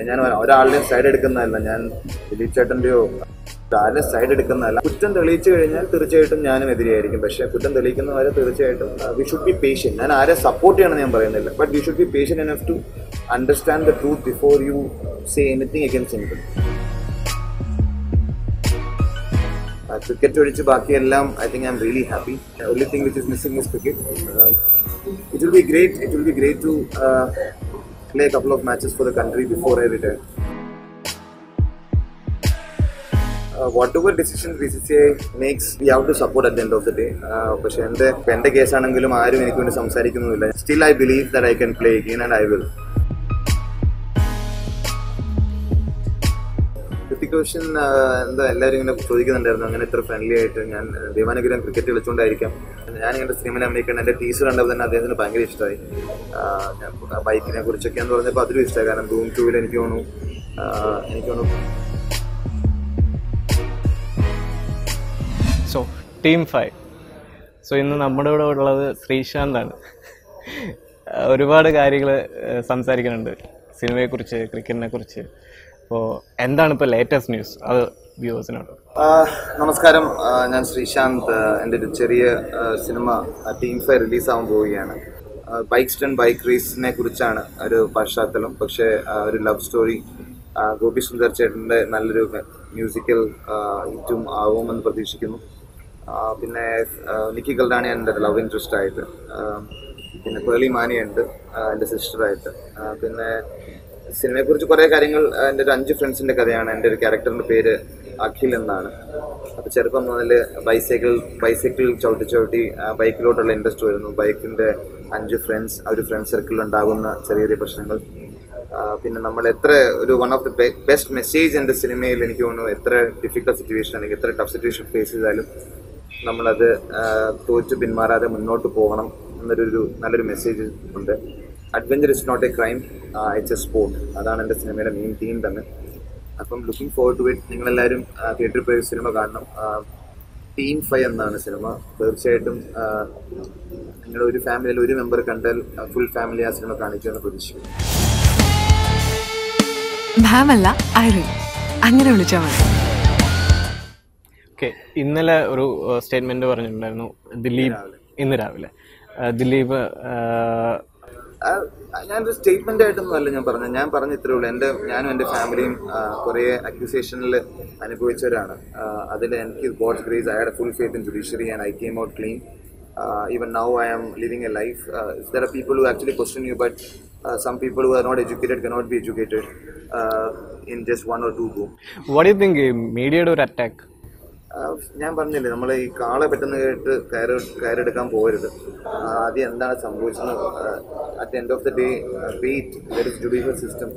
ഞാൻ ഒരാളുടെയും സൈഡ് എടുക്കുന്നതല്ല, ഞാൻ ദിലീപ് ചേട്ടൻ്റെയോ ആരുടെയും സൈഡ് എടുക്കുന്നതല്ല. കുറ്റം തെളിയിച്ചു കഴിഞ്ഞാൽ തീർച്ചയായിട്ടും ഞാനും എതിരെയായിരിക്കും. പക്ഷേ കുറ്റം തെളിയിക്കുന്നവരെ തീർച്ചയായിട്ടും വി ഷുഡ് ബി പേഷ്യൻ. ഞാൻ ആരെ സപ്പോർട്ട് ചെയ്യണമെന്ന് ഞാൻ പറയുന്നില്ല, but we should be patient enough to understand the truth before you say anything against anybody. Cricket ഒഴിച്ച് ബാക്കിയെല്ലാം I think I am really happy. only thing which is missing is cricket. It will be great to play a couple of matches for the country before I retire. Whatever decision BCCI makes, we have to support at the end of the day. പക്ഷേ എൻ്റെ കേസാണെങ്കിലും ആരും എനിക്ക് വേണ്ടി സംസാരിക്കുന്നുമില്ല. Still I believe that I can play again and I will. Question എന്താ എല്ലാവരും ഇങ്ങനെ ചോദിക്കുന്നുണ്ടായിരുന്നു, അങ്ങനെ ഇത്ര ഫ്രണ്ട്ലി ആയിട്ട്. ഞാൻ ദൈവാനുഗ്രഹം ക്രിക്കറ്റ് കളിച്ചുകൊണ്ടായിരിക്കാം ഞാനിങ്ങനെ സിനിമയിൽ അഭിനയിക്കണം. എൻ്റെ ടീച്ചർ കണ്ടപ്പോൾ തന്നെ അദ്ദേഹത്തിന് ഭയങ്കര ഇഷ്ടമായി. ഞാൻ ബൈക്കിനെ കുറിച്ചൊക്കെ എന്ന് പറഞ്ഞപ്പോൾ അതിലും ഇഷ്ടമായി. കാരണം Doom 2 എനിക്ക് തോന്നുന്നു സോ ടീം 5. സോ ഇന്ന് നമ്മുടെ കൂടെ ഉള്ളത് ശ്രീശാന്താണ്. ഒരുപാട് കാര്യങ്ങൾ സംസാരിക്കുന്നുണ്ട് സിനിമയെക്കുറിച്ച്, ക്രിക്കറ്റിനെ കുറിച്ച്. അപ്പോൾ എന്താണ് ഇപ്പോൾ ലേറ്റസ്റ്റ് ന്യൂസ്, അത് വ്യൂവേഴ്സിനോട്? നമസ്കാരം, ഞാൻ ശ്രീശാന്ത്. എൻ്റെ ഒരു ചെറിയ സിനിമ ടീം 5 റിലീസാകാൻ പോവുകയാണ്. ബൈക്ക് സ്റ്റണ്ട്, ബൈക്ക് റേസിനെ കുറിച്ചാണ് ഒരു പശ്ചാത്തലം. പക്ഷേ ഒരു ലവ് സ്റ്റോറി. ഗോപി സുന്ദർ ചേട്ടൻ്റെ നല്ലൊരു മ്യൂസിക്കൽ ഹിറ്റും ആവുമെന്ന് പ്രതീക്ഷിക്കുന്നു. പിന്നെ നിക്കി കൽഡാണി എൻ്റെ ലവ് ഇൻട്രസ്റ്റ് ആയിട്ട്, പിന്നെ പേളി മാനിയുണ്ട് എൻ്റെ സിസ്റ്ററായിട്ട്. പിന്നെ സിനിമയെക്കുറിച്ച് കുറേ കാര്യങ്ങൾ. എൻ്റെ ഒരു 5 ഫ്രണ്ട്സിൻ്റെ കഥയാണ്. എൻ്റെ ഒരു ക്യാരക്ടറിൻ്റെ പേര് അഖിൽ എന്നാണ്. അപ്പോൾ ചെറുപ്പം മുതൽ ബൈസൈക്കിൾ ചവിട്ടി ബൈക്കിലോട്ടുള്ള ഇൻട്രസ്റ്റ് വരുന്നു. ബൈക്കിൻ്റെ 5 ഫ്രണ്ട്സ്, ആ ഒരു ഫ്രണ്ട് സർക്കിളിൽ ഉണ്ടാകുന്ന ചെറിയ ചെറിയ പ്രശ്നങ്ങൾ. പിന്നെ നമ്മൾ എത്ര ഒരു one of the best message എൻ്റെ സിനിമയിൽ എനിക്ക് തോന്നുന്നു, എത്ര ഡിഫിക്കൽട്ട് സിറ്റുവേഷൻ അല്ലെങ്കിൽ എത്ര ടഫ് സിറ്റുവേഷൻ ഫേസ് ചെയ്താലും നമ്മളത് തോറ്റു പിന്മാറാതെ മുന്നോട്ട് പോകണം എന്നൊരു നല്ലൊരു മെസ്സേജ് ഉണ്ട്. Adventure is not a crime, it's a sport. അതാണ് എൻ്റെ സിനിമയുടെ മെയിൻ തീം തന്നെ. അപ്പം ലുക്കിംഗ് ഫോർവേഡ് ടു ഇറ്റ്. നിങ്ങളെല്ലാവരും തിയേറ്ററിൽ പോയി സിനിമ കാണണം. ടീം 5 എന്നാണ് സിനിമ. തീർച്ചയായിട്ടും നിങ്ങളുടെ ഒരു ഫാമിലിയിൽ ഒരു മെമ്പർ കണ്ടാൽ ഫുൾ ഫാമിലി ആ സിനിമ കാണിക്കുമെന്ന് പ്രതീക്ഷിക്കുന്നു. അങ്ങനെ വിളിച്ചാൽ മതി. ഓക്കെ, ഇന്നലെ ഒരു സ്റ്റേറ്റ്മെന്റ് പറഞ്ഞിട്ടുണ്ടായിരുന്നു ഇന്ന് രാവിലെ ദിലീപ്. ഞാനൊരു സ്റ്റേറ്റ്മെന്റ് ആയിട്ടൊന്നും അല്ല ഞാൻ പറഞ്ഞ ഇത്രേ ഉള്ളൂ. ഞാനും എൻ്റെ ഫാമിലിയും കുറേ അക്യൂസേഷനിൽ അനുഭവിച്ചവരാണ്. അതിൽ എനിക്ക് God's grace, I had full faith in judiciary and I came out clean. Even now I am living a life. There are people who actually question you, but some people who are not educated cannot be educated in just 1 or 2 boom. What do you think മീഡിയയുടെ ഒരു attack? ഞാൻ പറഞ്ഞില്ലേ, നമ്മൾ ഈ കാളെ പെട്ടെന്ന് കേട്ട് കയറെടുക്കാൻ പോകരുത്. ആദ്യം എന്താണ് സംഭവിച്ചത്? At the end of the day, wait. There is judicial system,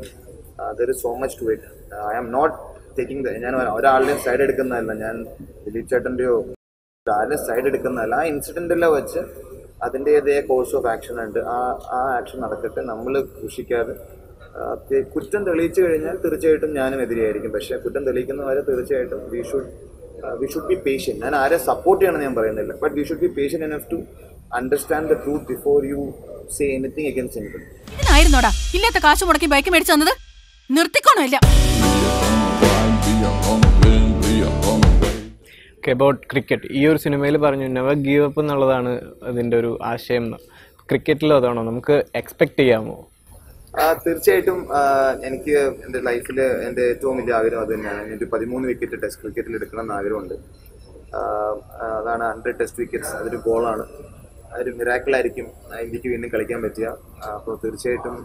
there is so much to it. I am not taking ഞാൻ ഒരാളുടെയും സൈഡ് എടുക്കുന്നതല്ല, ഞാൻ ദിലീപ് ചേട്ടൻ്റെയോ ആരുടെയും സൈഡ് എടുക്കുന്നതല്ല. ആ ഇൻസിഡൻറ്റെല്ലാം വെച്ച് അതിൻ്റേതായ കോഴ്സ് ഓഫ് ആക്ഷൻ ഉണ്ട്. ആ ആക്ഷൻ നടക്കട്ടെ. നമ്മൾ കൃഷിക്കാതെ കുറ്റം തെളിയിച്ചു കഴിഞ്ഞാൽ തീർച്ചയായിട്ടും ഞാനും എതിരെയായിരിക്കും. പക്ഷേ കുറ്റം തെളിയിക്കുന്നവരെ തീർച്ചയായിട്ടും we should be patient. ഞാൻ ആരെ സപ്പോർട്ട് ചെയ്യണമെന്ന് ഞാൻ പറയുന്നില്ല, but we should be patient enough to understand the truth before you say anything against anybody. ഇതിനായിരുന്നോടാ ഇല്ലാത്ത കാശ് മുടക്കി ബൈക്ക് മേടിച്ചു തന്നത്? നിർത്തിക്കോണോ ഇല്ല. അബൌട്ട് ക്രിക്കറ്റ്, ഈ ഒരു സിനിമയിൽ പറഞ്ഞു നെവർ ഗീവ് അപ്പ് എന്നുള്ളതാണ് അതിൻ്റെ ഒരു ആശയം. ക്രിക്കറ്റിലും അതാണോ നമുക്ക് എക്സ്പെക്ട് ചെയ്യാമോ? തീർച്ചയായിട്ടും. എനിക്ക് എൻ്റെ ലൈഫിൽ എൻ്റെ ഏറ്റവും വലിയ ആഗ്രഹം അത് തന്നെയാണ്. എനിക്ക് 13 വിക്കറ്റ് ടെസ്റ്റ് ക്രിക്കറ്റിൽ എടുക്കണം എന്ന് ആഗ്രഹമുണ്ട്. അതാണ് 100 ടെസ്റ്റ് വിക്കറ്റ്സ്. അതൊരു ഗോളാണ്. അതൊരു മിറാക്കിളായിരിക്കും ഇന്ത്യക്ക് വീണ്ടും കളിക്കാൻ പറ്റുക. അപ്പോൾ തീർച്ചയായിട്ടും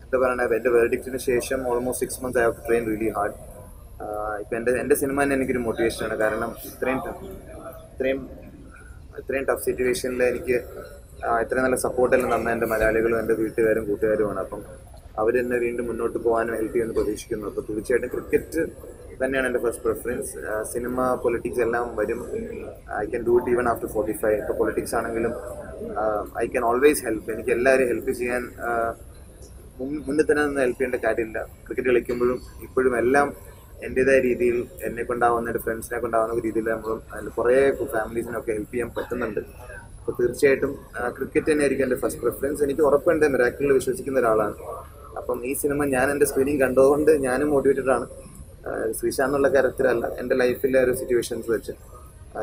എന്താ പറയുക, എൻ്റെ വേർഡിക്റ്റിന് ശേഷം almost 6 months I have to train really hard. ഇപ്പം എൻ്റെ സിനിമ തന്നെ എനിക്കൊരു മോട്ടിവേഷനാണ്. കാരണം ഇത്രയും ടഫ് സിറ്റുവേഷനിൽ എനിക്ക് ഇത്രയും നല്ല സപ്പോർട്ടെല്ലാം തന്ന എൻ്റെ മലയാളികളും എൻ്റെ വീട്ടുകാരും കൂട്ടുകാരുമാണ്. അപ്പം അവരെന്നെ വീണ്ടും മുന്നോട്ട് പോകാനും ഹെൽപ്പ് ചെയ്യുമെന്ന് പ്രതീക്ഷിക്കുന്നു. അപ്പോൾ തീർച്ചയായിട്ടും ക്രിക്കറ്റ് തന്നെയാണ് എൻ്റെ ഫസ്റ്റ് പ്രിഫറൻസ്. സിനിമ, പൊളിറ്റിക്സ് എല്ലാം വരും. I can do it even after 45. ഇപ്പോൾ പൊളിറ്റിക്സ് ആണെങ്കിലും ഐ ക്യാൻ ഓൾവേസ് ഹെൽപ്പ്. എനിക്ക് എല്ലാവരും ഹെൽപ്പ് ചെയ്യാൻ മുന്നിൽ തന്നെ നിന്ന് ഹെൽപ്പ് ചെയ്യേണ്ട കാര്യമില്ല. ക്രിക്കറ്റ് കളിക്കുമ്പോഴും ഇപ്പോഴും എല്ലാം എൻ്റേതായ രീതിയിൽ എന്നെ കൊണ്ടാവുന്ന, എൻ്റെ ഫ്രണ്ട്സിനെ കൊണ്ടാവുന്ന രീതിയിൽ നമ്മളും അതിൽ കുറേ ഫാമിലീസിനൊക്കെ ഹെൽപ്പ് ചെയ്യാൻ പറ്റുന്നുണ്ട്. അപ്പോൾ തീർച്ചയായിട്ടും ക്രിക്കറ്റ് തന്നെയായിരിക്കും എൻ്റെ ഫസ്റ്റ് പ്രിഫറൻസ്. എനിക്ക് ഉറപ്പുണ്ട്, മിറാക്കിളിൽ വിശ്വസിക്കുന്ന ഒരാളാണ്. അപ്പം ഈ സിനിമ ഞാൻ എൻ്റെ സ്ക്രീനിങ് കണ്ടതുകൊണ്ട് ഞാനും മോട്ടിവേറ്റഡ് ആണ്. ശ്രീശാന്ത് എന്നുള്ള കാര്യത്തിലല്ല, എൻ്റെ ലൈഫിലെ ഒരു സിറ്റുവേഷൻസ് വെച്ച്.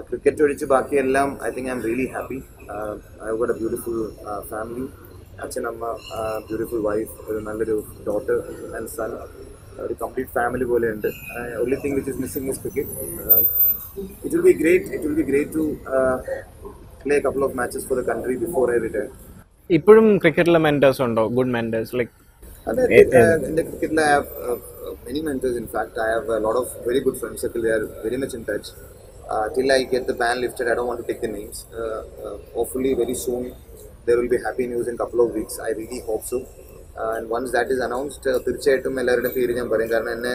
ക്രിക്കറ്റ് ഒഴിച്ച് ബാക്കിയെല്ലാം I think I am really happy. I got A beautiful family, അച്ഛനമ്മ, ബ്യൂട്ടിഫുൾ വൈഫ്, ഒരു നല്ലൊരു ഡോട്ടർ ആൻഡ് സൺ, ഒരു കംപ്ലീറ്റ് ഫാമിലി പോലെയുണ്ട്. only thing which is missing is cricket. It will be great to play a couple of matches for the country before I retire. ഇപ്പോഴും ക്രിക്കറ്റിലെ mentors ഉണ്ടോ, good mentors? Like in the cricket I have many mentors. In fact, I have a lot of very good friends circle. They are very much in touch. Till I get the ban lifted, I don't want to take the names. Hopefully very soon there will be happy news in couple of weeks. I really hope so. And once that is announced, തീർച്ചയായിട്ടും എല്ലാവരുടെയും പേര് ഞാൻ പറയും. കാരണം എന്നെ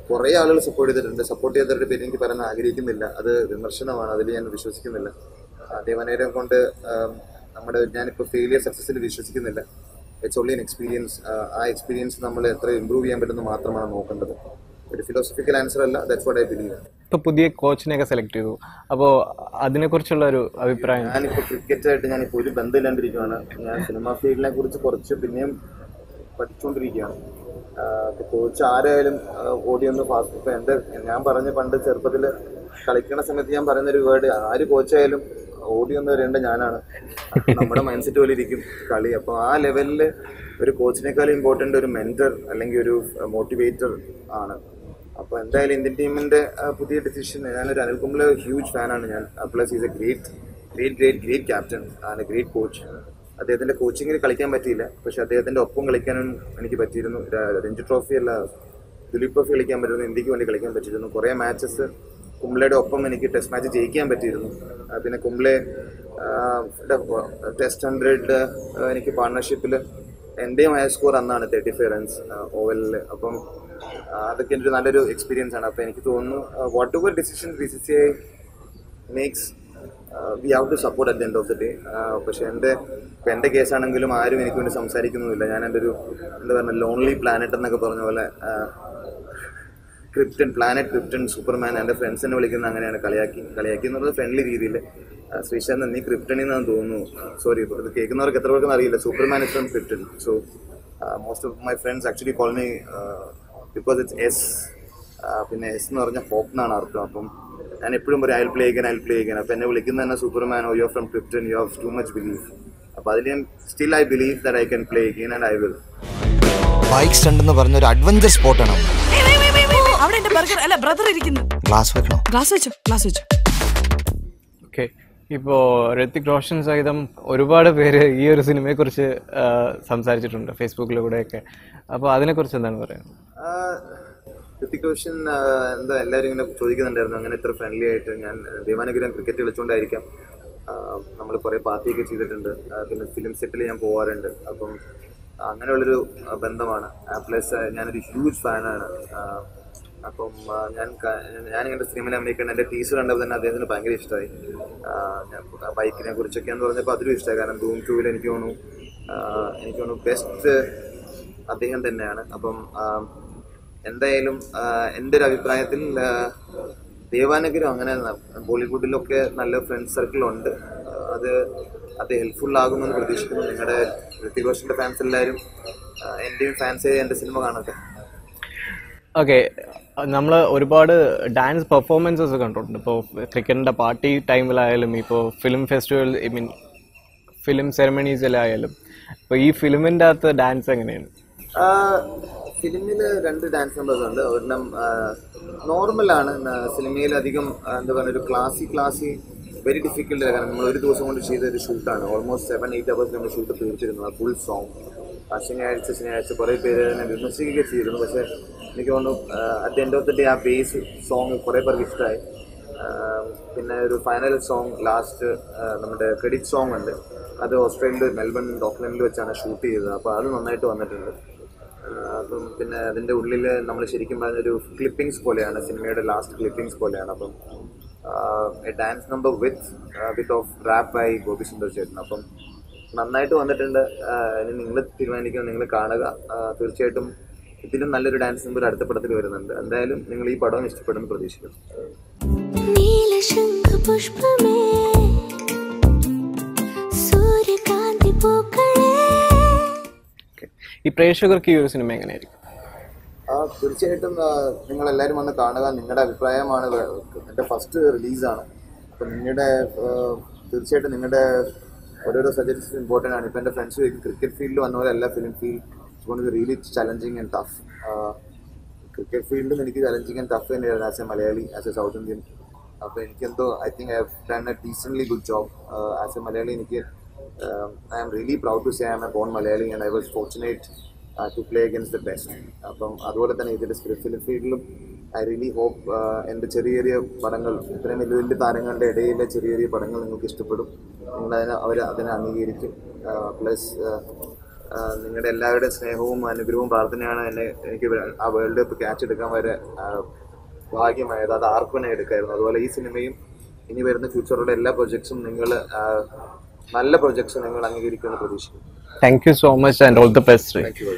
കുറേ ആളുകൾ support ചെയ്തിട്ടുണ്ട്. സപ്പോർട്ട് ചെയ്തവരുടെ പേര് എനിക്ക് പറയാൻ ആഗ്രഹിക്കുന്നില്ല, അത് വിമർശനമാണ്, അതിൽ ഞാൻ വിശ്വസിക്കുന്നില്ല. ദേവനേരെ കൊണ്ട് ഞാനിപ്പോൾ ഫെയിലിയർ സക്സസ്സിൽ വിശ്വസിക്കുന്നില്ല. It's only an experience. ആ എക്സ്പീരിയൻസ് നമ്മൾ എത്ര ഇമ്പ്രൂവ് ചെയ്യാൻ പറ്റുന്നത് മാത്രമാണ് നോക്കേണ്ടത്. ഒരു ഫിലോസഫിക്കൽ ആൻസർ അല്ല. That's what I believe. ഇപ്പോൾ പുതിയ കോച്ചിനെയൊക്കെ സെലക്ട് ചെയ്തു, അപ്പോൾ അതിനെക്കുറിച്ചുള്ള ഒരു അഭിപ്രായം? ഞാനിപ്പോൾ ക്രിക്കറ്റായിട്ട് ഞാനിപ്പോൾ ഒരു ബന്ധമില്ലാണ്ടിരിക്കുകയാണ്. ഞാൻ സിനിമാ ഫീൽഡിനെ കുറിച്ച് കുറച്ച് പിന്നെയും പഠിച്ചുകൊണ്ടിരിക്കുകയാണ്. ഇപ്പോൾ കോച്ച് ആരായാലും ഓടിയൊന്ന് ഫാസ്റ്റ്. ഇപ്പോൾ ഞാൻ പറഞ്ഞ പണ്ട് ചെറുപ്പത്തിൽ കളിക്കുന്ന സമയത്ത് ഞാൻ പറയുന്നൊരു വേർഡ്, ആര് കോച്ചായാലും ഓടിയൊന്ന് വരേണ്ട ഞാനാണ്. നമ്മുടെ മൈൻഡ് സെറ്റ് പോലെ ഇരിക്കും കളി. അപ്പോൾ ആ ലെവലിൽ ഒരു കോച്ചിനേക്കാളും ഇമ്പോർട്ടൻ്റ് ഒരു മെൻറ്റർ അല്ലെങ്കിൽ ഒരു മോട്ടിവേറ്റർ ആണ്. അപ്പോൾ എന്തായാലും ഇന്ത്യൻ ടീമിൻ്റെ പുതിയ ഡിസിഷൻ, ഞാനൊരു അനിൽ കുംബ്ലെ ഹ്യൂജ് ഫാനാണ് ഞാൻ. Plus is A great captain and A great coach. അദ്ദേഹത്തിൻ്റെ കോച്ചിങ്ങിൽ കളിക്കാൻ പറ്റിയില്ല, പക്ഷേ അദ്ദേഹത്തിൻ്റെ ഒപ്പം കളിക്കാനും എനിക്ക് പറ്റിയിരുന്നു. രഞ്ജി ട്രോഫി അല്ല, ദുലീപ് ട്രോഫി കളിക്കാൻ പറ്റിയിരുന്നു, ഇന്ത്യക്ക് വേണ്ടി കളിക്കാൻ പറ്റിയിരുന്നു. കുറേ മാച്ചസ് കുംബ്ലയുടെ ഒപ്പം എനിക്ക് ടെസ്റ്റ് മാച്ച് ജയിക്കാൻ പറ്റിയിരുന്നു. പിന്നെ കുംബ്ലെ ടെസ്റ്റ് 100 എനിക്ക് പാർട്ണർഷിപ്പിൽ എൻ്റെയും ഹയർ സ്കോർ അന്നാണ് 35 റൺസ് ഓവലിൽ. അപ്പം അതൊക്കെ എൻ്റെ നല്ലൊരു എക്സ്പീരിയൻസ് ആണ്. അപ്പോൾ എനിക്ക് തോന്നുന്നു whatever decision BCCI makes we have to support at the end of the day. പക്ഷേ എൻ്റെ കേസാണെങ്കിലും ആരും എനിക്ക് വേണ്ടി സംസാരിക്കുന്നുമില്ല. ഞാൻ എൻ്റെ ഒരു എന്താ പറയുക ലോൺലി പ്ലാനറ്റ് എന്നൊക്കെ പറഞ്ഞ പോലെ ക്രിപ്റ്റൻ സൂപ്പർമാൻ എൻ്റെ ഫ്രണ്ട്സ് എന്നെ വിളിക്കുന്നത് അങ്ങനെയാണ്. കളിയാക്കി എന്നുള്ളത് ഫ്രണ്ട്ലി രീതിയിൽ. ശ്രീശാന്ത് നീ ക്രിപ്റ്റണിന്നാന്ന് തോന്നുന്നു. സോറി, ഇത് കേൾക്കുന്നവർക്ക് എത്ര പേർക്കൊന്നും അറിയില്ല. Superman is from krypton. So most of my friends actually call me because it's S. പിന്നെ എസ് എന്ന് പറഞ്ഞാൽ ഹോപ്പ് എന്നാണ് അർത്ഥം. അപ്പം ഞാൻ എപ്പോഴും പറയും ഐ വിൽ പ്ലേ അഗൈൻ. അപ്പോൾ എന്നെ വിളിക്കുന്നത് തന്നെ Superman, you are from Krypton, you have too much belief. അപ്പോൾ അതിൽ ഞാൻ still I believe that I can play again and I will. Bike stunt എന്ന് പറഞ്ഞ ഒരു അഡ്വഞ്ചർ സ്പോട്ടാണ്. അവിടെ എന്റെ ബർഗർ അല്ല ബ്രദർ ഇരിക്കുന്നു. ഗ്ലാസ് വെക്കണോ? ഗ്ലാസ് വെച്ചോ. ഓക്കെ, ഇപ്പോൾ ഋത്തിക് റോഷൻ സഹിതം ഒരുപാട് പേര് ഈ ഒരു സിനിമയെക്കുറിച്ച് സംസാരിച്ചിട്ടുണ്ട് ഫേസ്ബുക്കിലൂടെയൊക്കെ. അപ്പോൾ അതിനെക്കുറിച്ച് എന്താണ് പറയുന്നത്? ഋത്തിക് റോഷൻ എന്താ എല്ലാവരും ഇങ്ങനെ ചോദിക്കുന്നുണ്ടായിരുന്നു, അങ്ങനെ ഇത്ര ഫ്രണ്ട്ലി ആയിട്ട്. ഞാൻ ദേവാനുഗ്രഹം ക്രിക്കറ്റ് കളിച്ചുകൊണ്ടായിരിക്കാം. നമ്മൾ കുറേ പാർട്ടിയൊക്കെ ചെയ്തിട്ടുണ്ട്. പിന്നെ ഫിലിം സെറ്റിൽ ഞാൻ പോകാറുണ്ട്. അപ്പം അങ്ങനെയുള്ളൊരു ബന്ധമാണ്. പ്ലസ് ഞാനൊരു ഹ്യൂജ് ഫാനാണ്. അപ്പം ഞാനിങ്ങനെ സിനിമയിൽ അഭിനയിക്കണം. എൻ്റെ ടീച്ചർ കണ്ടപ്പോൾ തന്നെ അദ്ദേഹത്തിന് ഭയങ്കര ഇഷ്ടമായി. ഞാൻ ബൈക്കിനെ കുറിച്ചൊക്കെയാന്ന് പറഞ്ഞപ്പോൾ അതിലും ഇഷ്ടമായി. കാരണം ധൂം 2 എനിക്ക് തോന്നുന്നു ബെസ്റ്റ് അദ്ദേഹം തന്നെയാണ്. അപ്പം എന്തായാലും എൻ്റെ ഒരു അഭിപ്രായത്തിൽ ദേവാനുഗ്രഹം അങ്ങനെ ബോളിവുഡിലൊക്കെ നല്ല ഫ്രണ്ട് സർക്കിളുണ്ട്. അത് ഹെൽപ്ഫുൾ ആകുമെന്ന് പ്രതീക്ഷിക്കുന്നു. നിങ്ങളുടെ ഋത്തിക് റോഷൻ്റെ ഫാൻസ് എല്ലാവരും എൻ്റെയും ഫാൻസ് എൻ്റെ സിനിമ കാണട്ടെ. ഓക്കെ, നമ്മൾ ഒരുപാട് ഡാൻസ് പെർഫോമൻസസ് കണ്ടിട്ടുണ്ട്. ഇപ്പോൾ ക്രിക്കറ്റിൻ്റെ പാർട്ടി ടൈമിലായാലും, ഇപ്പോൾ ഫിലിം ഫെസ്റ്റിവൽ, ഫിലിം സെറമണീസിലായാലും. ഇപ്പോൾ ഈ ഫിലിമിൻ്റെ അകത്ത് ഡാൻസ് എങ്ങനെയാണ്? ഫിലിമിൽ 2 ഡാൻസ് നമ്പേഴ്സ് ഉണ്ട്. ഒരെണ്ണം നോർമലാണ്. സിനിമയിൽ അധികം എന്താ പറയുക ഒരു ക്ലാസി വെരി ഡിഫിക്കൽട്ട്. കാരണം നമ്മൾ ഒരു ദിവസം കൊണ്ട് ചെയ്ത ഒരു ഷൂട്ടാണ്. ഓൾമോസ്റ്റ് 7-8 hours നമ്മൾ ഷൂട്ട് തീർച്ചിരുന്നു. ആ ഫുൾ സോങ് ശനിയാഴ്ച കുറേ പേര് എന്നെ വിമർശിക്കുകയൊക്കെ ചെയ്തിരുന്നു. പക്ഷേ എനിക്ക് തോന്നുന്നു at the end of the day ആ ബേസ് സോങ് കുറേ പേർക്ക് ഇഷ്ടമായി. പിന്നെ ഒരു ഫൈനൽ സോങ് ലാസ്റ്റ് നമ്മുടെ ക്രെഡിറ്റ് സോങ് ഉണ്ട്. അത് ഓസ്ട്രേലിയയിൽ മെൽബൺ ഓക്ലൻഡിൽ വെച്ചാണ് ഷൂട്ട് ചെയ്തത്. അപ്പോൾ അത് നന്നായിട്ട് വന്നിട്ടുണ്ട്. അപ്പം പിന്നെ അതിൻ്റെ ഉള്ളിൽ നമ്മൾ ശരിക്കും പറഞ്ഞൊരു ക്ലിപ്പിങ്സ് പോലെയാണ്, സിനിമയുടെ ലാസ്റ്റ് ക്ലിപ്പിങ്സ് പോലെയാണ്. അപ്പം a dance number with of rap by Gopi Sundar ചേട്ടൻ. അപ്പം നന്നായിട്ട് വന്നിട്ടുണ്ട്. ഇനി നിങ്ങൾ തീരുമാനിക്കണം, നിങ്ങൾ കാണുക. തീർച്ചയായിട്ടും ഇതിലും നല്ലൊരു ഡാൻസ് നമ്പർ അടുത്ത പടത്തിൽ വരുന്നുണ്ട്. എന്തായാലും നിങ്ങൾ ഈ പടം ഇഷ്ടപ്പെടുന്നു പ്രതീക്ഷിക്കുന്നു. ഈ പ്രേക്ഷകർക്ക് ഈ ഒരു സിനിമ എങ്ങനെയായിരിക്കും? തീർച്ചയായിട്ടും നിങ്ങൾ എല്ലാവരും വന്ന് കാണുക. നിങ്ങളുടെ അഭിപ്രായമാണ്. എൻ്റെ ഫസ്റ്റ് റിലീസാണ്. അപ്പം തീർച്ചയായിട്ടും നിങ്ങളുടെ ഓരോരോ സജഷൻസ് ഇമ്പോർട്ടൻ്റ് ആണ്. ഇപ്പം എൻ്റെ ഫ്രണ്ട്സ് ക്രിക്കറ്റ് ഫീൽഡിൽ വന്ന പോലെ അല്ല film field. It's going to be really challenging and tough. Cricket ഫീൽഡും എനിക്ക് ചലഞ്ചിങ് ആൻഡ് ടഫ് തന്നെയായിരുന്നു as a Malayali, as a south Indian. അപ്പോൾ എനിക്കെന്തോ I think I have done a decently good job as a Malayali. I am really proud to say I am a born Malayali and I was fortunate to play against the best. അപ്പം അതുപോലെ തന്നെ ഇതിൻ്റെ film ഫീൽഡിലും I really hope എൻ്റെ ചെറിയ ചെറിയ പടങ്ങൾ, ഇത്രയും വലിയ വലിയ താരങ്ങളുടെ ഇടയിലെ ചെറിയ ചെറിയ പടങ്ങൾ നിങ്ങൾക്ക് ഇഷ്ടപ്പെടും. അതിനെ അംഗീകരിക്കും. പ്ലസ് നിങ്ങളുടെ എല്ലാവരുടെയും സ്നേഹവും അനുഗ്രഹവും പ്രാർത്ഥനയാണ് എനിക്ക് ആ വേൾഡ് കപ്പ് ക്യാച്ച് എടുക്കാൻ വരെ ഭാഗ്യമായത്. അത് ആർക്കും തന്നെ എടുക്കായിരുന്നു. അതുപോലെ ഈ സിനിമയും ഇനി വരുന്ന ഫ്യൂച്ചറിലുള്ള എല്ലാ പ്രൊജക്ട്സും നല്ല പ്രൊജക്ട്സ് നിങ്ങൾ അംഗീകരിക്കുമെന്ന് പ്രതീക്ഷിക്കുന്നു. Thank you so much and all the best. Thank you.